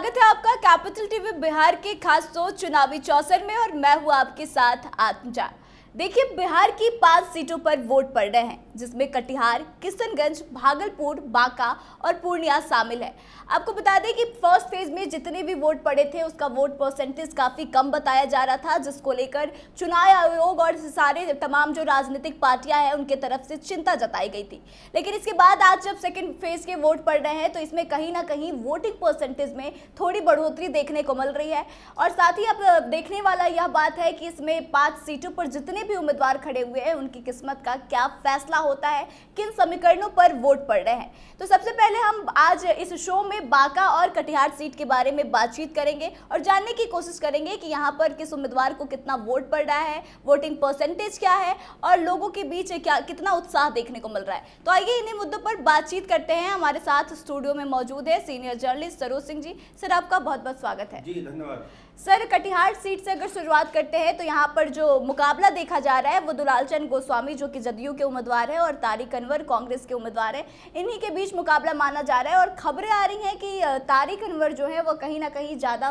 स्वागत है आपका कैपिटल टीवी बिहार के खास शो चुनावी चौसर में और मैं हूं आपके साथ आत्मजा। देखिए, बिहार की 5 सीटों पर वोट पड़ रहे हैं, जिसमें कटिहार, किशनगंज, भागलपुर, बांका और पूर्णिया शामिल है। आपको बता दें कि फर्स्ट फेज में जितने भी वोट पड़े थे उसका वोट परसेंटेज काफी कम बताया जा रहा था, जिसको लेकर चुनाव आयोग और सारे तमाम जो राजनीतिक पार्टियां हैं उनके तरफ से चिंता जताई गई थी। लेकिन इसके बाद आज जब सेकेंड फेज के वोट पड़ रहे हैं तो इसमें कहीं ना कहीं वोटिंग परसेंटेज में थोड़ी बढ़ोतरी देखने को मिल रही है। और साथ ही अब देखने वाला यह बात है कि इसमें 5 सीटों पर जितने भी उम्मीदवार खड़े हुए हैं उनकी किस्मत का क्या फैसला होता है, किन समीकरणों पर वोट पड़ रहे हैं। तो सबसे पहले हम आज इस शो में बांका और कटिहार सीट के बारे में बातचीत करेंगे और जानने की कोशिश करेंगे कि यहाँ पर किस उम्मीदवार को कितना वोट पड़ रहा है, वोटिंग परसेंटेज क्या है और लोगों के बीच कितना उत्साह देखने को मिल रहा है। तो आइए इन्हीं मुद्दों पर बातचीत करते हैं। हमारे साथ स्टूडियो में मौजूद है senior journalist Saroj Singh ji. Sir, आपका बहुत बहुत स्वागत है। जी धन्यवाद। सर, कटिहार सीट से अगर शुरुआत करते हैं तो यहाँ पर जो मुकाबला देखा जा रहा है वो दुलालचंद गोस्वामी जो कि जदयू के उम्मीदवार है और तारिक अनवर कांग्रेस के उम्मीदवार है, इन्हीं के बीच मुकाबला माना जा रहा है। और खबरें आ रही हैं कि तारिक अनवर जो है वो कहीं ना कहीं ज़्यादा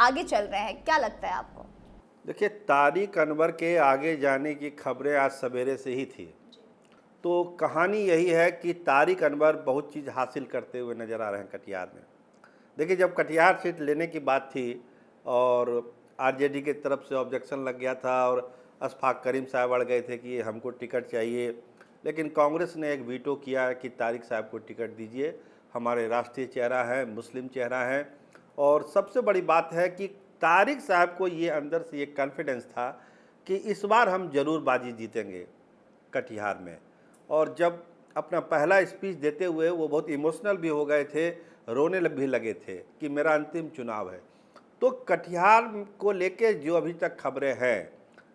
आगे चल रहे हैं। क्या लगता है आपको? देखिए, तारिक अनवर के आगे जाने की खबरें आज सवेरे से ही थी। तो कहानी यही है कि तारिक अनवर बहुत चीज़ हासिल करते हुए नज़र आ रहे हैं कटिहार में। देखिए, जब कटिहार सीट लेने की बात थी और आरजेडी की तरफ से ऑब्जेक्शन लग गया था और अशफाक करीम साहब अड़ गए थे कि हमको टिकट चाहिए, लेकिन कांग्रेस ने एक वीटो किया कि तारिक साहब को टिकट दीजिए, हमारे राष्ट्रीय चेहरा है, मुस्लिम चेहरा है। और सबसे बड़ी बात है कि तारिक साहब को ये अंदर से ये कॉन्फिडेंस था कि इस बार हम ज़रूर बाजी जीतेंगे कटिहार में। और जब अपना पहला स्पीच देते हुए वो बहुत इमोशनल भी हो गए थे, रोने भी लगे थे कि मेरा अंतिम चुनाव है। तो कटिहार को लेके जो अभी तक खबरें हैं,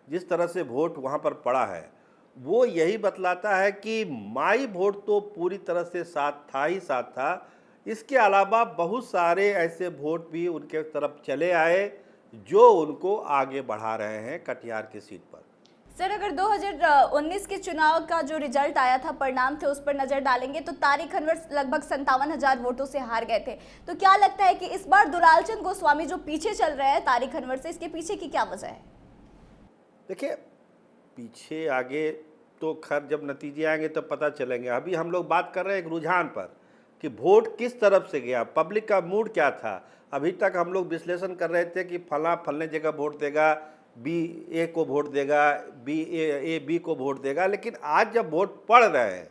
जिस तरह से वोट वहाँ पर पड़ा है, वो यही बतलाता है कि माई वोट तो पूरी तरह से साथ था ही साथ था। इसके अलावा बहुत सारे ऐसे वोट भी उनके तरफ चले आए जो उनको आगे बढ़ा रहे हैं कटिहार की सीट पर। सर, अगर 2019 के चुनाव का जो रिजल्ट आया था, परिणाम थे, उस पर नजर डालेंगे तो तारिक अनवर लगभग 57,000 वोटों से हार गए थे। तो क्या लगता है कि इस बार दुलालचंद गोस्वामी जो पीछे चल रहे हैं तारिक अनवर से, इसके पीछे की क्या वजह है? देखिए, पीछे आगे तो खैर जब नतीजे आएंगे तब पता चलेंगे। अभी हम लोग बात कर रहे हैं एक रुझान पर कि वोट किस तरफ से गया, पब्लिक का मूड क्या था। अभी तक हम लोग विश्लेषण कर रहे थे कि फलने जगह वोट देगा, बी ए को वोट देगा, ए बी को वोट देगा। लेकिन आज जब वोट पड़ रहे हैं,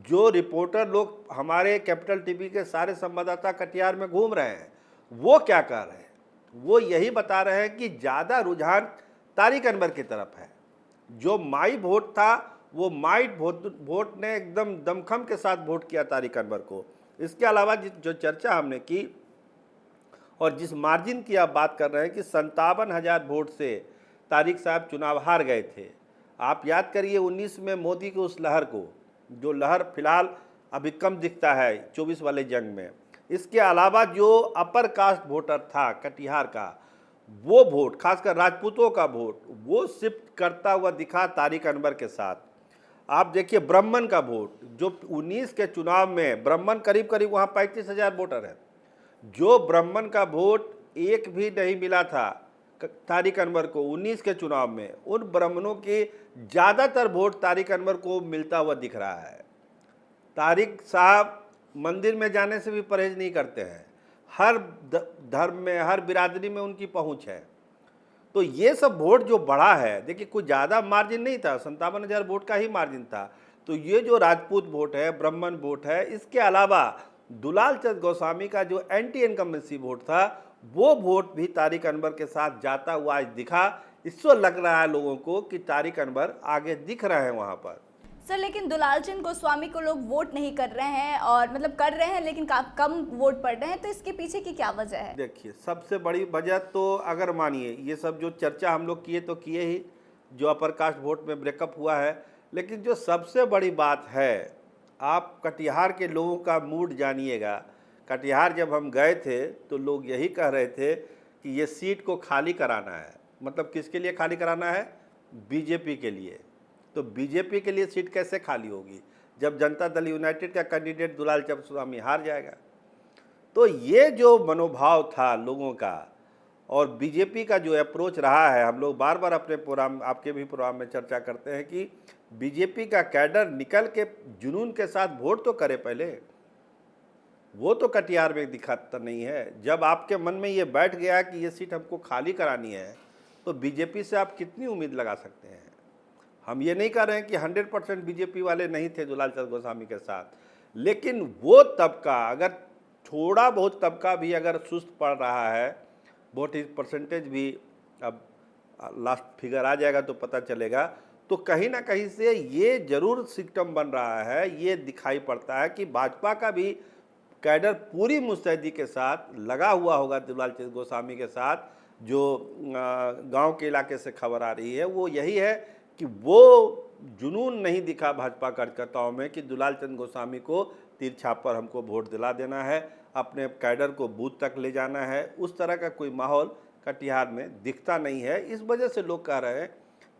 जो रिपोर्टर लोग हमारे कैपिटल टीवी के सारे संवाददाता कटिहार में घूम रहे हैं, वो क्या कह रहे हैं? वो यही बता रहे हैं कि ज़्यादा रुझान तारिक अनवर की तरफ है। जो माई वोट था वो माई वोट ने एकदम दमखम के साथ वोट किया तारिक अनवर को। इसके अलावा जो चर्चा हमने की और जिस मार्जिन की आप बात कर रहे हैं कि 57,000 वोट से तारिक साहब चुनाव हार गए थे। आप याद करिए 19 में मोदी की उस लहर को, जो लहर फिलहाल अभी कम दिखता है 24 वाले जंग में। इसके अलावा जो अपर कास्ट वोटर था कटिहार का, वो वोट खासकर राजपूतों का वोट वो शिफ्ट करता हुआ दिखा तारिक अनवर के साथ। आप देखिए ब्राह्मण का वोट, जो 19 के चुनाव में ब्राह्मण करीब करीब वहाँ 35,000 वोटर है, जो ब्राह्मण का वोट एक भी नहीं मिला था तारिक अनवर को 19 के चुनाव में, उन ब्राह्मणों के ज़्यादातर वोट तारिक अनवर को मिलता हुआ दिख रहा है। तारिक साहब मंदिर में जाने से भी परहेज नहीं करते हैं, हर धर्म में, हर बिरादरी में उनकी पहुंच है। तो ये सब वोट जो बढ़ा है, देखिए कुछ ज़्यादा मार्जिन नहीं था, 57,000 वोट का ही मार्जिन था। तो ये जो राजपूत वोट है, ब्राह्मण वोट है, इसके अलावा दुलालचंद गोस्वामी का जो एंटी इनकम्बेंसी वोट था, वो वोट भी तारिक अनवर के साथ जाता हुआ आज दिखा। इससे लग रहा है लोगों को कि तारिक अनवर आगे दिख रहे हैं वहाँ पर। सर, लेकिन दुलालचंद गोस्वामी को लोग वोट नहीं कर रहे हैं और मतलब कर रहे हैं लेकिन कम वोट पड़ रहे हैं, तो इसके पीछे की क्या वजह है? देखिए, सबसे बड़ी वजह तो अगर मानिए ये सब जो चर्चा हम लोग किए तो किए ही, जो अपर कास्ट वोट में ब्रेकअप हुआ है, लेकिन जो सबसे बड़ी बात है, आप कटिहार के लोगों का मूड जानिएगा। कटिहार जब हम गए थे तो लोग यही कह रहे थे कि ये सीट को खाली कराना है। मतलब किसके लिए खाली कराना है? बीजेपी के लिए। तो बीजेपी के लिए सीट कैसे खाली होगी जब जनता दल यूनाइटेड का कैंडिडेट दुलालचंद गोस्वामी हार जाएगा? तो ये जो मनोभाव था लोगों का और बीजेपी का जो अप्रोच रहा है, हम लोग बार बार अपने प्रोग्राम, आपके भी प्रोग्राम में चर्चा करते हैं कि बीजेपी का कैडर निकल के जुनून के साथ वोट तो करे पहले। वो तो कटिहार में दिखाता नहीं है। जब आपके मन में ये बैठ गया कि ये सीट हमको खाली करानी है, तो बीजेपी से आप कितनी उम्मीद लगा सकते हैं। हम ये नहीं कह रहे हैं कि 100% बीजेपी वाले नहीं थे दुलाल चंद्र गोस्वामी के साथ, लेकिन वो तबका, अगर थोड़ा बहुत तबका भी अगर सुस्त पड़ रहा है, वोट परसेंटेज भी अब लास्ट फिगर आ जाएगा तो पता चलेगा, तो कहीं ना कहीं से ये जरूर सिम्टम बन रहा है, ये दिखाई पड़ता है कि भाजपा का भी कैडर पूरी मुस्तैदी के साथ लगा हुआ होगा दुलाल चंद्र गोस्वामी के साथ। जो गांव के इलाके से खबर आ रही है वो यही है कि वो जुनून नहीं दिखा भाजपा कार्यकर्ताओं में कि दुलाल चंद्र गोस्वामी को तीर छाप पर हमको वोट दिला देना है, अपने कैडर को बूथ तक ले जाना है। उस तरह का कोई माहौल कटिहार में दिखता नहीं है। इस वजह से लोग कह रहे हैं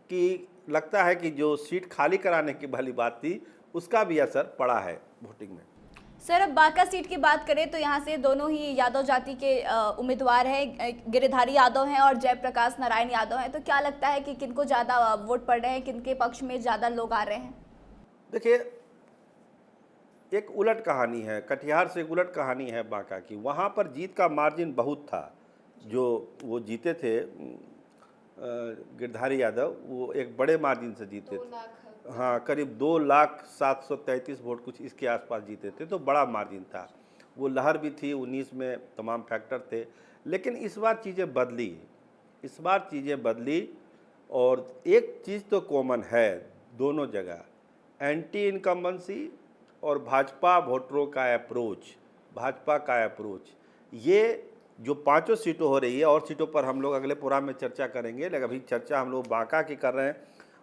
कि लगता है कि जो सीट खाली कराने की भली बात थी उसका भी असर पड़ा है वोटिंग में। सर, अब बांका सीट की बात करें तो यहाँ से दोनों ही यादव जाति के उम्मीदवार हैं, गिरिधारी यादव हैं और जयप्रकाश नारायण यादव हैं। तो क्या लगता है कि किनको ज़्यादा वोट पड़ रहे हैं, किनके पक्ष में ज़्यादा लोग आ रहे हैं? देखिए, एक उलट कहानी है, कटिहार से एक उलट कहानी है बांका की। वहाँ पर जीत का मार्जिन बहुत था। जो वो जीते थे गिरधारी यादव, वो एक बड़े मार्जिन से जीते थे। हाँ, करीब 2,07,33 वोट कुछ इसके आसपास जीते थे, तो बड़ा मार्जिन था। वो लहर भी थी 19 में, तमाम फैक्टर थे। लेकिन इस बार चीज़ें बदली और एक चीज़ तो कॉमन है दोनों जगह, एंटी इनकम्बेंसी और भाजपा वोटरों का अप्रोच। ये जो 5 सीटों हो रही है, और सीटों पर हम लोग अगले प्रोग्राम में चर्चा करेंगे, लेकिन अभी चर्चा हम लोग बांका की कर रहे हैं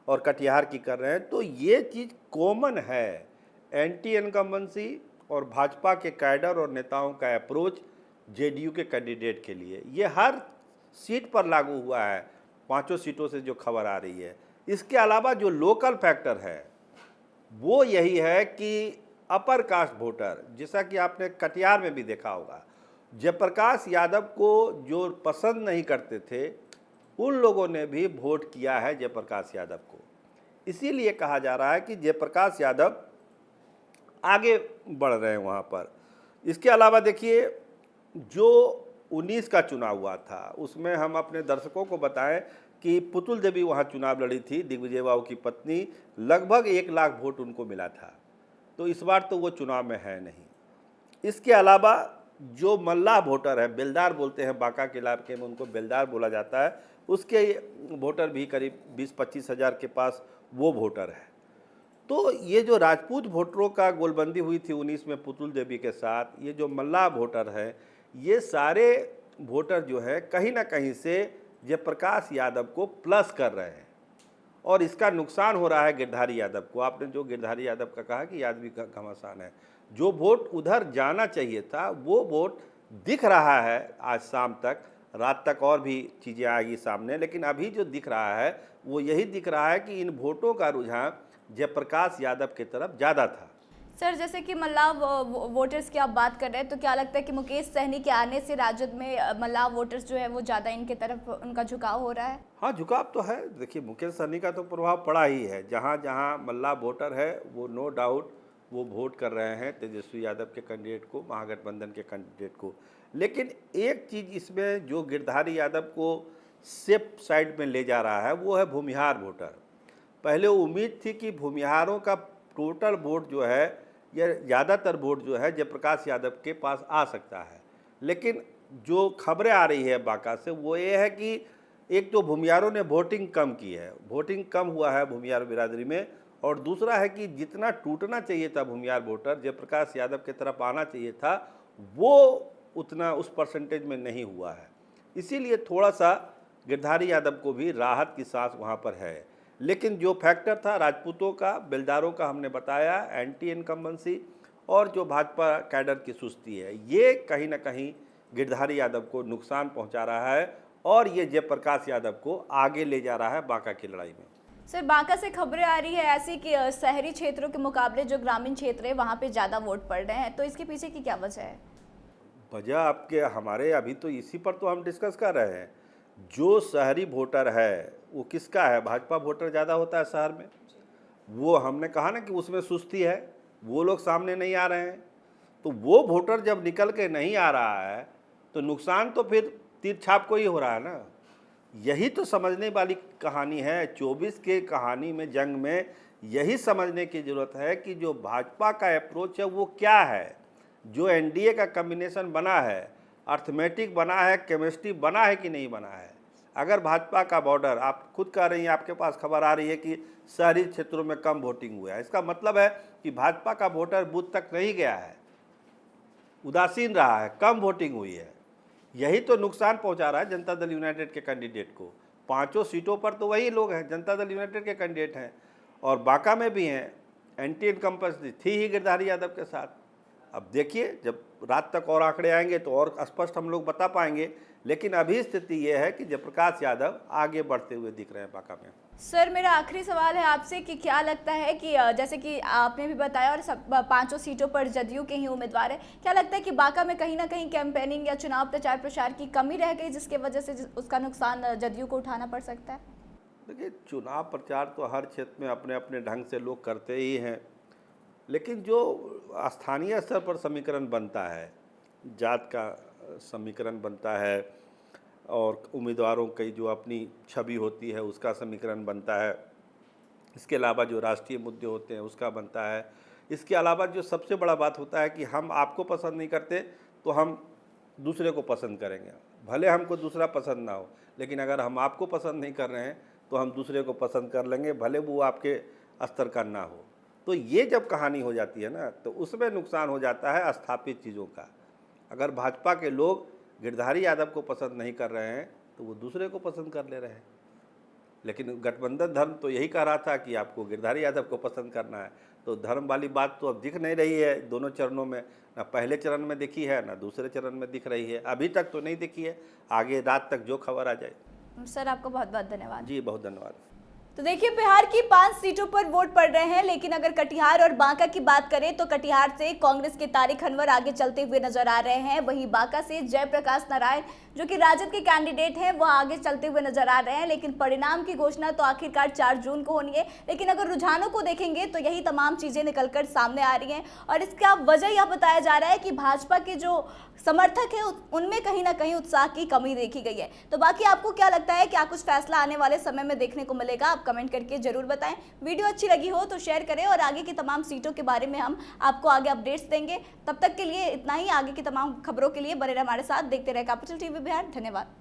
और कटिहार की कर रहे हैं। तो ये चीज़ कॉमन है, एंटी इनकम्बेंसी और भाजपा के कैडर और नेताओं का अप्रोच जेडीयू के कैंडिडेट के लिए, ये हर सीट पर लागू हुआ है 5 सीटों से जो खबर आ रही है। इसके अलावा जो लोकल फैक्टर है वो यही है कि अपर कास्ट वोटर, जैसा कि आपने कटिहार में भी देखा होगा, जयप्रकाश यादव को जो पसंद नहीं करते थे उन लोगों ने भी वोट किया है जयप्रकाश यादव को। इसीलिए कहा जा रहा है कि जयप्रकाश यादव आगे बढ़ रहे हैं वहाँ पर। इसके अलावा देखिए, जो 19 का चुनाव हुआ था उसमें हम अपने दर्शकों को बताएं कि पुतुल देवी वहाँ चुनाव लड़ी थी, दिग्विजय बाबू की पत्नी। लगभग 1 लाख वोट उनको मिला था। तो इस बार तो वो चुनाव में है नहीं। इसके अलावा जो मल्लाह वोटर है, बेलदार बोलते हैं, बांका के इलाके में उनको बेलदार बोला जाता है, उसके वोटर भी करीब 20-25 हज़ार के पास वो वोटर है। तो ये जो राजपूत वोटरों का गोलबंदी हुई थी 19 में पुतुल देवी के साथ, ये जो मल्लाह वोटर है, ये सारे वोटर जो है कहीं ना कहीं से जयप्रकाश यादव को प्लस कर रहे हैं और इसका नुकसान हो रहा है गिरधारी यादव को। आपने जो गिरधारी यादव का कहा कि यादव का घमासान है, जो वोट उधर जाना चाहिए था वो वोट दिख रहा है आज शाम तक, रात तक और भी चीज़ें आएगी सामने, लेकिन अभी जो दिख रहा है वो यही दिख रहा है कि इन वोटों का रुझान जयप्रकाश यादव की तरफ ज़्यादा था। सर, जैसे कि मल्लाह वोटर्स की आप बात कर रहे हैं, तो क्या लगता है कि मुकेश सहनी के आने से राजद में मल्लाह वोटर्स जो है वो ज़्यादा इनके तरफ उनका झुकाव हो रहा है? हाँ, झुकाव तो है। देखिए, मुकेश सहनी का तो प्रभाव पड़ा ही है। जहाँ जहाँ मल्लाह वोटर है वो नो डाउट वो वोट कर रहे हैं तेजस्वी यादव के कैंडिडेट को, महागठबंधन के कैंडिडेट को। लेकिन एक चीज़ इसमें जो गिरधारी यादव को सेफ साइड में ले जा रहा है वो है भूमिहार वोटर। पहले उम्मीद थी कि भूमिहारों का टोटल वोट जो है, या ज़्यादातर वोट जो है जयप्रकाश यादव के पास आ सकता है, लेकिन जो खबरें आ रही है बांका से वो ये है कि एक तो भूमिहारों ने वोटिंग कम की है, वोटिंग कम हुआ है भूमिहार बिरादरी में, और दूसरा है कि जितना टूटना चाहिए था भूमिहार वोटर जयप्रकाश यादव की तरफ आना चाहिए था वो उतना उस परसेंटेज में नहीं हुआ है। इसीलिए थोड़ा सा गिरधारी यादव को भी राहत की सांस वहाँ पर है। लेकिन जो फैक्टर था राजपूतों का, बेलदारों का, हमने बताया, एंटी इनकम्बेंसी और जो भाजपा कैडर की सुस्ती है, ये कहीं ना कहीं गिरधारी यादव को नुकसान पहुंचा रहा है और ये जयप्रकाश यादव को आगे ले जा रहा है बांका की लड़ाई में। सर, बांका से खबरें आ रही है ऐसी कि शहरी क्षेत्रों के मुकाबले जो ग्रामीण क्षेत्र है वहाँ पे ज़्यादा वोट पड़ रहे हैं, तो इसके पीछे की क्या वजह है? वजह आपके हमारे अभी तो इसी पर तो हम डिस्कस कर रहे हैं। जो शहरी वोटर है वो किसका है? भाजपा वोटर ज़्यादा होता है शहर में। वो हमने कहा ना कि उसमें सुस्ती है, वो लोग सामने नहीं आ रहे हैं। तो वो वोटर जब निकल के नहीं आ रहा है तो नुकसान तो फिर तीर छाप को ही हो रहा है ना। यही तो समझने वाली कहानी है। 24 के कहानी में, जंग में यही समझने की ज़रूरत है कि जो भाजपा का अप्रोच है वो क्या है। जो एनडीए का कॉम्बिनेशन बना है, अर्थमेटिक बना है, केमिस्ट्री बना है कि नहीं बना है। अगर भाजपा का बॉर्डर, आप खुद कह रही हैं, आपके पास खबर आ रही है कि शहरी क्षेत्रों में कम वोटिंग हुआ है, इसका मतलब है कि भाजपा का वोटर बूथ तक नहीं गया है, उदासीन रहा है, कम वोटिंग हुई है। यही तो नुकसान पहुंचा रहा है जनता दल यूनाइटेड के कैंडिडेट को। 5 सीटों पर तो वही लोग हैं, जनता दल यूनाइटेड के कैंडिडेट हैं, और बांका में भी हैं। एंटी इनकम्पेंसी थी ही गिरधारी यादव के साथ। अब देखिए, जब रात तक और आंकड़े आएंगे तो और स्पष्ट हम लोग बता पाएंगे। लेकिन अभी स्थिति ये है कि जयप्रकाश यादव आगे बढ़ते हुए दिख रहे हैं बांका में। सर, मेरा आखिरी सवाल है आपसे कि क्या लगता है कि जैसे कि आपने भी बताया और सब 5 सीटों पर जदयू के ही उम्मीदवार है, क्या लगता है कि बांका में कहीं ना कहीं कैंपेनिंग या चुनाव प्रचार प्रसार की कमी रह गई, जिसके वजह से उसका नुकसान जदयू को उठाना पड़ सकता है? देखिए, चुनाव प्रचार तो हर क्षेत्र में अपने अपने ढंग से लोग करते ही हैं, लेकिन जो स्थानीय स्तर पर समीकरण बनता है, जात का समीकरण बनता है, और उम्मीदवारों की जो अपनी छवि होती है उसका समीकरण बनता है, इसके अलावा जो राष्ट्रीय मुद्दे होते हैं उसका बनता है, इसके अलावा जो सबसे बड़ा बात होता है कि हम आपको पसंद नहीं करते तो हम दूसरे को पसंद करेंगे। भले हमको दूसरा पसंद ना हो, लेकिन अगर हम आपको पसंद नहीं कर रहे हैं तो हम दूसरे को पसंद कर लेंगे, भले वो आपके स्तर का ना हो। तो ये जब कहानी हो जाती है ना, तो उसमें नुकसान हो जाता है स्थापित चीज़ों का। अगर भाजपा के लोग गिरधारी यादव को पसंद नहीं कर रहे हैं तो वो दूसरे को पसंद कर ले रहे हैं। लेकिन गठबंधन धर्म तो यही कह रहा था कि आपको गिरधारी यादव को पसंद करना है। तो धर्म वाली बात तो अब दिख नहीं रही है दोनों चरणों में, ना पहले चरण में दिखी है ना दूसरे चरण में दिख रही है। अभी तक तो नहीं दिखी है, आगे रात तक जो खबर आ जाए। सर, आपको बहुत बहुत धन्यवाद। जी, बहुत धन्यवाद। तो देखिए, बिहार की 5 सीटों पर वोट पड़ रहे हैं, लेकिन अगर कटिहार और बांका की बात करें तो कटिहार से कांग्रेस के तारिक अनवर आगे चलते हुए नजर आ रहे हैं। वहीं बांका से जयप्रकाश नारायण, जो कि राजद के कैंडिडेट हैं, वह आगे चलते हुए नजर आ रहे हैं। लेकिन परिणाम की घोषणा तो आखिरकार 4 जून को होनी है। लेकिन अगर रुझानों को देखेंगे तो यही तमाम चीजें निकलकर सामने आ रही हैं, और इसका वजह यह बताया जा रहा है कि भाजपा के जो समर्थक है उनमें कहीं ना कहीं उत्साह की कमी देखी गई है। तो बाकी आपको क्या लगता है, क्या कुछ फैसला आने वाले समय में देखने को मिलेगा? आप कमेंट करके जरूर बताएं। वीडियो अच्छी लगी हो तो शेयर करें, और आगे की तमाम सीटों के बारे में हम आपको आगे अपडेट्स देंगे। तब तक के लिए इतना ही। आगे की तमाम खबरों के लिए बने रहे हमारे साथ, देखते रहे कैपिटल टीवी बिहार। धन्यवाद।